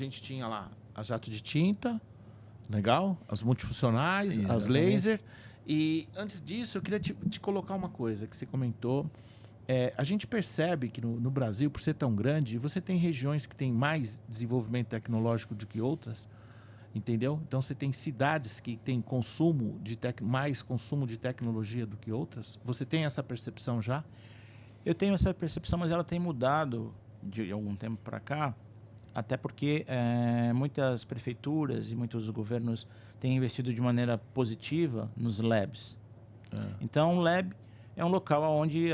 A gente tinha lá a jato de tinta, legal, as multifuncionais, Exatamente. as laser. E antes disso, eu queria te colocar uma coisa que você comentou. A gente percebe que no Brasil, por ser tão grande, você tem regiões que têm mais desenvolvimento tecnológico do que outras, entendeu? Então você tem cidades que têm mais consumo de tecnologia do que outras. Você tem essa percepção já? Eu tenho essa percepção, mas ela tem mudado de algum tempo para cá, até porque muitas prefeituras e muitos governos têm investido de maneira positiva nos labs. Então, o lab é um local onde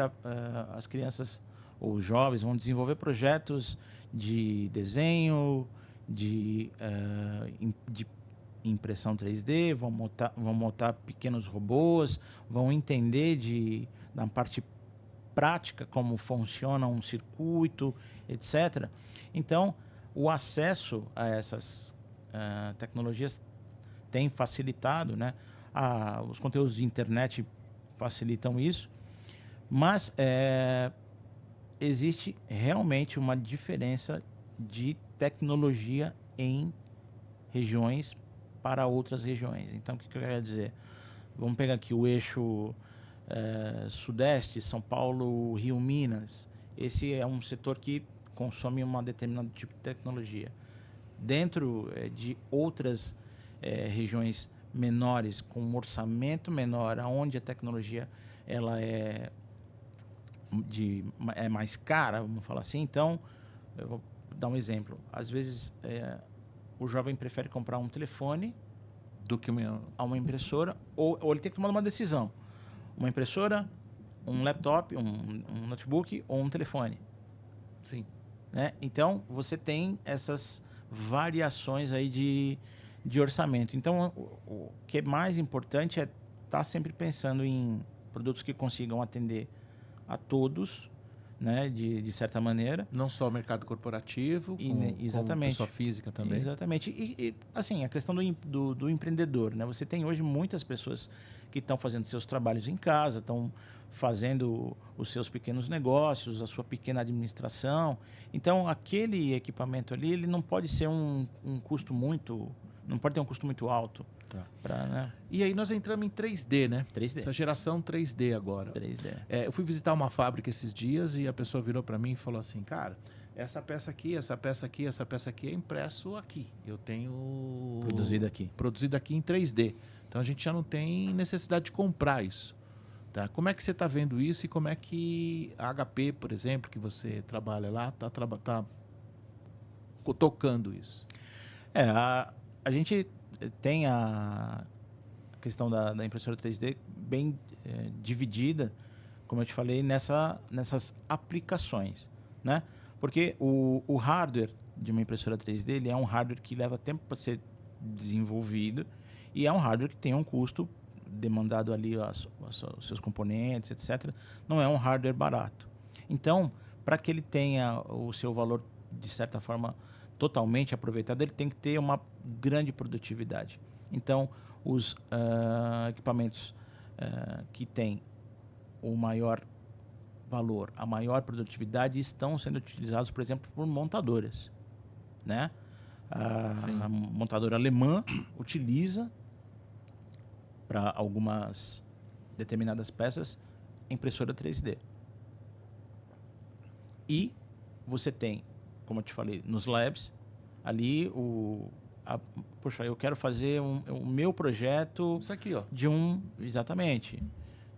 as crianças ou os jovens vão desenvolver projetos de desenho, de impressão 3D, vão montar pequenos robôs, vão entender na parte prática como funciona um circuito, etc. Então, o acesso a essas tecnologias tem facilitado, né? Os conteúdos de internet facilitam isso, mas existe realmente uma diferença de tecnologia em regiões para outras regiões. Então, o que eu quero dizer? Vamos pegar aqui o eixo Sudeste, São Paulo, Rio, Minas. Esse é um setor que consome um determinado tipo de tecnologia. Dentro de outras regiões menores, com um orçamento menor, onde a tecnologia ela é mais cara, vamos falar assim. Então, eu vou dar um exemplo. Às vezes, o jovem prefere comprar um telefone do que uma impressora, ou ele tem que tomar uma decisão. Uma impressora, um laptop, um notebook ou um telefone. Sim. Né? Então, você tem essas variações aí de orçamento. Então, o que é mais importante é estar sempre pensando em produtos que consigam atender a todos, né, de certa maneira. Não só o mercado corporativo, exatamente. como pessoa física também. Exatamente. E assim, a questão do empreendedor, né? Você tem hoje muitas pessoas que estão fazendo seus trabalhos em casa, estão fazendo os seus pequenos negócios, a sua pequena administração. Então, aquele equipamento ali, ele não pode ser não pode ter um custo muito alto. Tá. Né? E aí nós entramos em 3D, né? 3D. Essa geração 3D agora. 3D. Eu fui visitar uma fábrica esses dias e a pessoa virou para mim e falou assim, cara, essa peça aqui, essa peça aqui, essa peça aqui é impresso aqui. Eu tenho... Produzido aqui em 3D. Então a gente já não tem necessidade de comprar isso. Tá? Como é que você está vendo isso e como é que a HP, por exemplo, que você trabalha lá, está tocando isso? A gente tem a questão da impressora 3D bem dividida, como eu te falei, nessas aplicações, né? Porque o hardware de uma impressora 3D ele é um hardware que leva tempo para ser desenvolvido e é um hardware que tem um custo demandado ali os seus componentes, etc. Não é um hardware barato. Então, para que ele tenha o seu valor, de certa forma, totalmente aproveitado, ele tem que ter uma grande produtividade. Então, os equipamentos que têm o maior valor, a maior produtividade, estão sendo utilizados, por exemplo, por montadoras. Né? A montadora alemã utiliza para algumas determinadas peças impressora 3D. E você tem, como eu te falei, nos labs, ali poxa, eu quero fazer o meu projeto. Isso aqui, ó. Exatamente.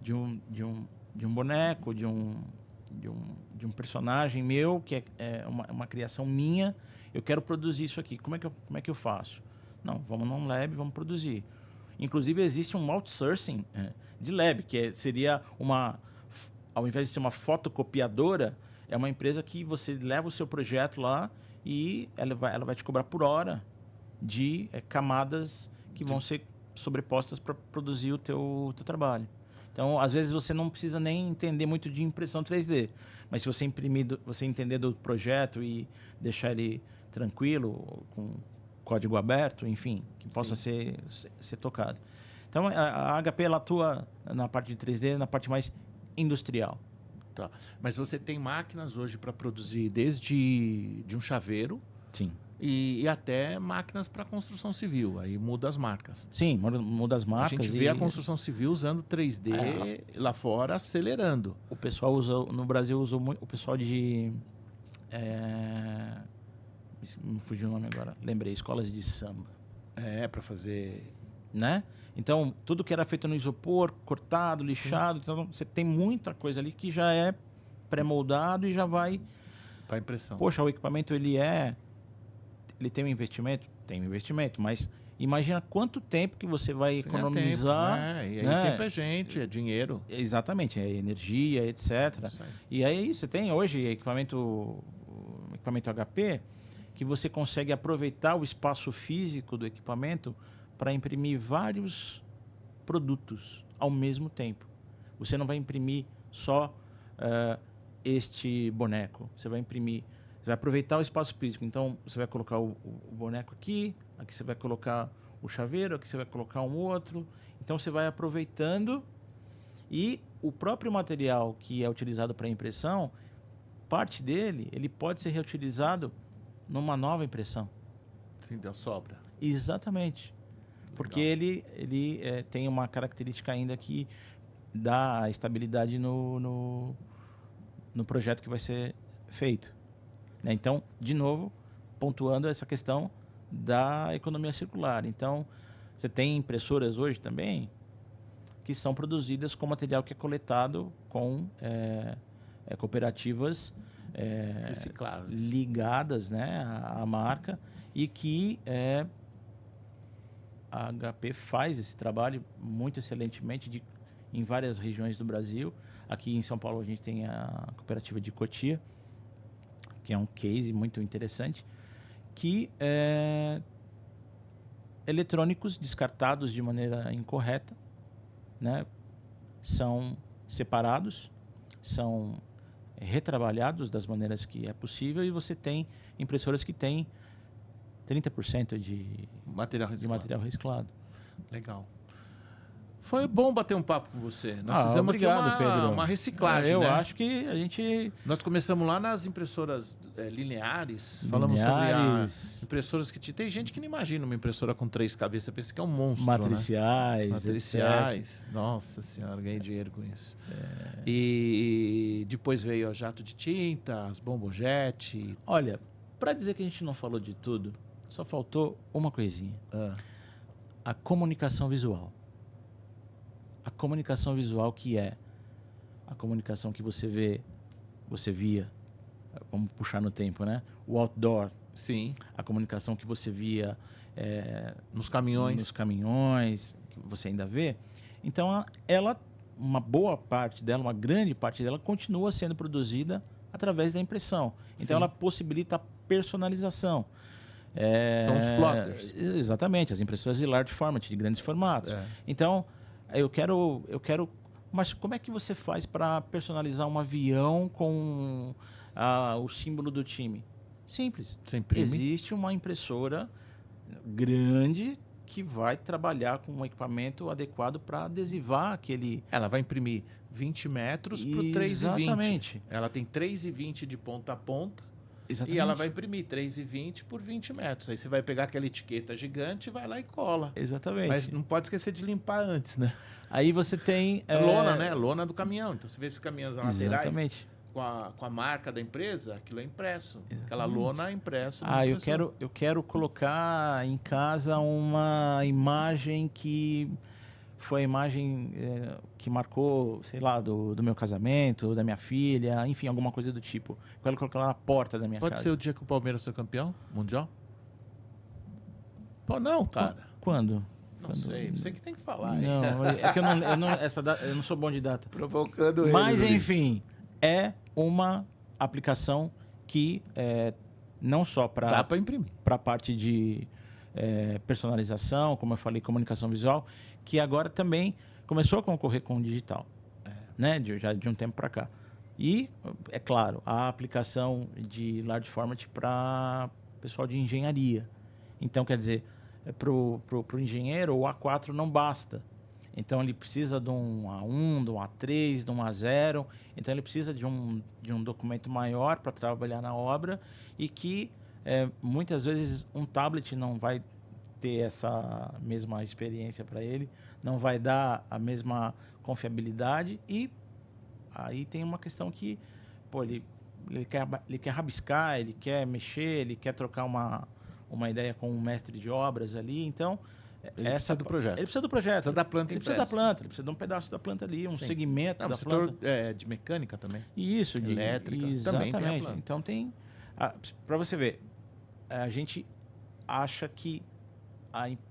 De um boneco, de um personagem meu, que é uma criação minha. Eu quero produzir isso aqui. Como é que eu faço? Não, vamos num lab, vamos produzir. Inclusive, existe um outsourcing de lab, que seria ao invés de ser uma fotocopiadora, é uma empresa que você leva o seu projeto lá e ela vai te cobrar por hora de camadas que vão ser sobrepostas para produzir o teu trabalho. Então, às vezes, você não precisa nem entender muito de impressão 3D, mas se você você entender do projeto e deixar ele tranquilo, com código aberto, enfim, que possa ser tocado. Então, a HP ela atua na parte de 3D, na parte mais industrial. Tá. Mas você tem máquinas hoje para produzir desde de um chaveiro, sim, e até máquinas para construção civil. Aí muda as marcas. Sim, muda as A marcas. gente vê a construção civil usando 3D lá fora, acelerando. O pessoal usa, no Brasil usou muito, o pessoal de... me fugiu o nome agora. Lembrei, escolas de samba. Para fazer... Né? Então, tudo que era feito no isopor, cortado, lixado, então você tem muita coisa ali que já é pré-moldado e já vai... Para impressão. Poxa, o equipamento ele tem um investimento? Tem um investimento, mas imagina quanto tempo que você vai economizar. Tempo, né? E aí né? tempo é gente, é dinheiro. Exatamente, é energia, etc. E aí você tem hoje equipamento HP que você consegue aproveitar o espaço físico do equipamento para imprimir vários produtos ao mesmo tempo. Você não vai imprimir só este boneco. Você vai aproveitar o espaço físico. Então, você vai colocar o boneco aqui você vai colocar o chaveiro, aqui você vai colocar um outro. Então, você vai aproveitando e o próprio material que é utilizado para impressão, parte dele, ele pode ser reutilizado numa nova impressão. Sim, deu sobra. Exatamente. Porque ele tem uma característica ainda que dá estabilidade no projeto que vai ser feito. Né? Então, de novo, pontuando essa questão da economia circular. Então, você tem impressoras hoje também que são produzidas com material que é coletado com cooperativas recicláveis, ligadas, né, à marca, e que a HP faz esse trabalho muito excelentemente em várias regiões do Brasil. Aqui em São Paulo a gente tem a cooperativa de Cotia, que é um case muito interessante, que eletrônicos descartados de maneira incorreta, né, são separados, são retrabalhados das maneiras que é possível, e você tem impressoras que têm 30% de material reciclado. Legal. Foi bom bater um papo com você. Nós fizemos obrigado, aqui Pedro. uma reciclagem, eu né? acho que a gente... Nós começamos lá nas impressoras lineares. Falamos sobre as impressoras que... Tem gente que não imagina uma impressora com 3 cabeças. Pensa que é um monstro, Matriciais. Né? Matriciais. Etc. Nossa senhora, ganhei dinheiro com isso. E depois veio a jato de tinta, as bombojet. Olha, para dizer que a gente não falou de tudo, só faltou uma coisinha. A comunicação visual. A comunicação visual, que é a comunicação que você via, vamos puxar no tempo, né? O outdoor. Sim. A comunicação que você via nos caminhões, que você ainda vê. Então, uma boa parte dela, uma grande parte dela, continua sendo produzida através da impressão. Então, Sim. ela possibilita a personalização. São os plotters. Exatamente, as impressoras de large format, de grandes formatos. Então, eu quero... Mas como é que você faz para personalizar um avião com o símbolo do time? Simples. Existe uma impressora grande que vai trabalhar com um equipamento adequado para adesivar aquele... Ela vai imprimir 20 metros por 3,20. Exatamente. Ela tem 3,20 de ponta a ponta. Exatamente. E ela vai imprimir 3,20 por 20 metros. Aí você vai pegar aquela etiqueta gigante e vai lá e cola. Exatamente. Mas não pode esquecer de limpar antes, né? Aí você tem... Lona, né? Lona do caminhão. Então você vê esses caminhões laterais... Exatamente. Com a marca da empresa, aquilo é impresso. Exatamente. Aquela lona é impresso. Eu quero colocar em casa uma imagem que foi a imagem que marcou, sei lá, do meu casamento, da minha filha, enfim, alguma coisa do tipo. Eu quero colocar lá na porta da minha casa. Pode ser o dia que o Palmeiras foi campeão mundial? Pô, não, cara. Quando? Não sei, você que tem que falar. Não, é que eu não sou bom de data. Provocando ele. Mas, enfim, é uma aplicação que não só para... Dá para imprimir. Para a parte de personalização, como eu falei, comunicação visual, que agora também começou a concorrer com o digital, né? Já de um tempo para cá. E, é claro, a aplicação de large format para pessoal de engenharia. Então, quer dizer, para o engenheiro, o A4 não basta. Então, ele precisa de um A1, de um A3, de um A0. Então, ele precisa de um documento maior para trabalhar na obra e que muitas vezes um tablet não vai ter essa mesma experiência para ele, não vai dar a mesma confiabilidade e aí tem uma questão que, pô, ele quer rabiscar, ele quer mexer, ele quer trocar uma ideia com um mestre de obras ali, então Ele precisa do projeto. Ele precisa do projeto. Precisa da planta Ele precisa da planta, ele precisa de um pedaço da planta ali, um Sim. segmento Não, da o setor planta. de mecânica também. Isso, de Elétrica, exatamente. também tem a planta. Então tem, para você ver, a gente acha que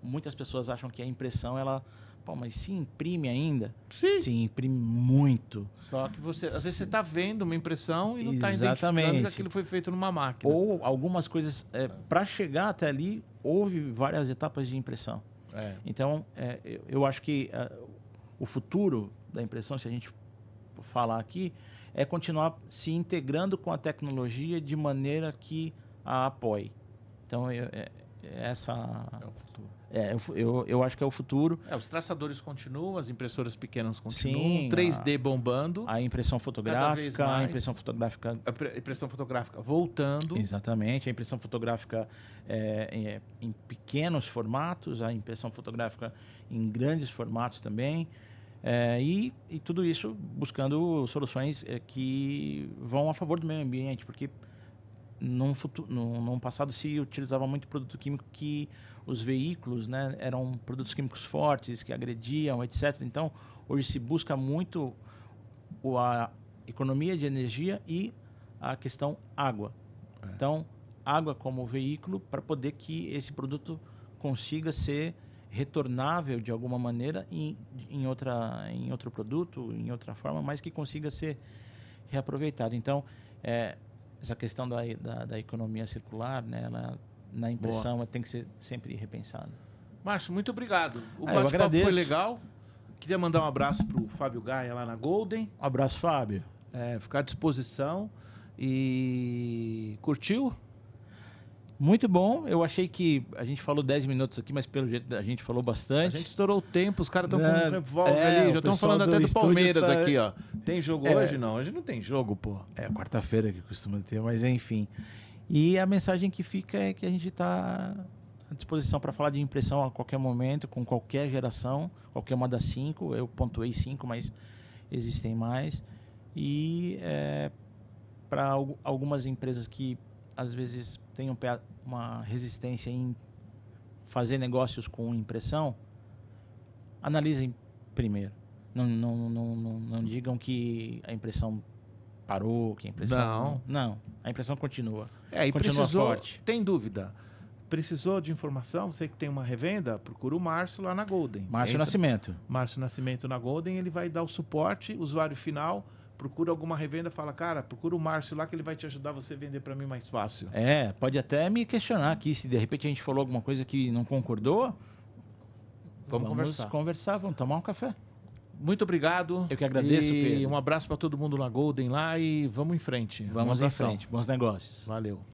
muitas pessoas acham que a impressão ela, pô, mas se imprime ainda? Sim. Se imprime muito. Só que às vezes você está vendo uma impressão e não está Exatamente. identificando que aquilo foi feito numa máquina. Ou algumas coisas, para chegar até ali, houve várias etapas de impressão. Então, eu acho que o futuro da impressão, se a gente falar aqui, é continuar se integrando com a tecnologia de maneira que a apoie. Então, essa... É o futuro. Eu acho que é o futuro. Os traçadores continuam, as impressoras pequenas continuam, Sim, 3D bombando, a impressão vez fotográfica, a mais. impressão fotográfica... a impressão fotográfica voltando. Exatamente, a impressão fotográfica em pequenos formatos, a impressão fotográfica em grandes formatos também, e tudo isso buscando soluções que vão a favor do meio ambiente, porque num passado se utilizava muito produto químico que os veículos, né, eram produtos químicos fortes, que agrediam, etc. Então, hoje se busca muito a economia de energia e a questão água. Então, água como veículo para poder que esse produto consiga ser retornável de alguma maneira em outro produto, em outra forma, mas que consiga ser reaproveitado. Então, essa questão da economia circular, né, ela, na impressão, ela tem que ser sempre repensada. Márcio, muito obrigado. O eu bate-papo agradeço. foi legal. Queria mandar um abraço para o Fábio Gaia lá na Golden. Um abraço, Fábio. Ficar à disposição. E curtiu? Muito bom. Eu achei que a gente falou 10 minutos aqui, mas pelo jeito a gente falou A bastante. gente estourou o tempo, os caras estão com um revólver ali, já estão pessoal falando até do estúdio Palmeiras tá... aqui, ó. Tem jogo hoje? Não, hoje não tem jogo, pô. Quarta-feira que costuma ter, mas enfim. E a mensagem que fica é que a gente está à disposição para falar de impressão a qualquer momento, com qualquer geração, qualquer uma das 5. Eu pontuei 5, mas existem mais. E para algumas empresas que às vezes têm uma resistência em fazer negócios com impressão, analisem primeiro. Não digam que a impressão parou, que a impressão... Não, a impressão continua. E continua precisou, forte. tem dúvida. Precisou de informação, você que tem uma revenda, procura o Márcio lá na Golden. Márcio Nascimento. Márcio Nascimento na Golden, ele vai dar o suporte, usuário final, procura alguma revenda, fala, cara, procura o Márcio lá que ele vai te ajudar você a vender para mim mais fácil. Pode até me questionar aqui, se de repente a gente falou alguma coisa que não concordou, vamos conversar, vamos tomar um café. Muito obrigado. Eu que agradeço, Pedro. Um abraço para todo mundo na Golden lá e vamos em frente. Vamos em frente. Bons negócios. Valeu.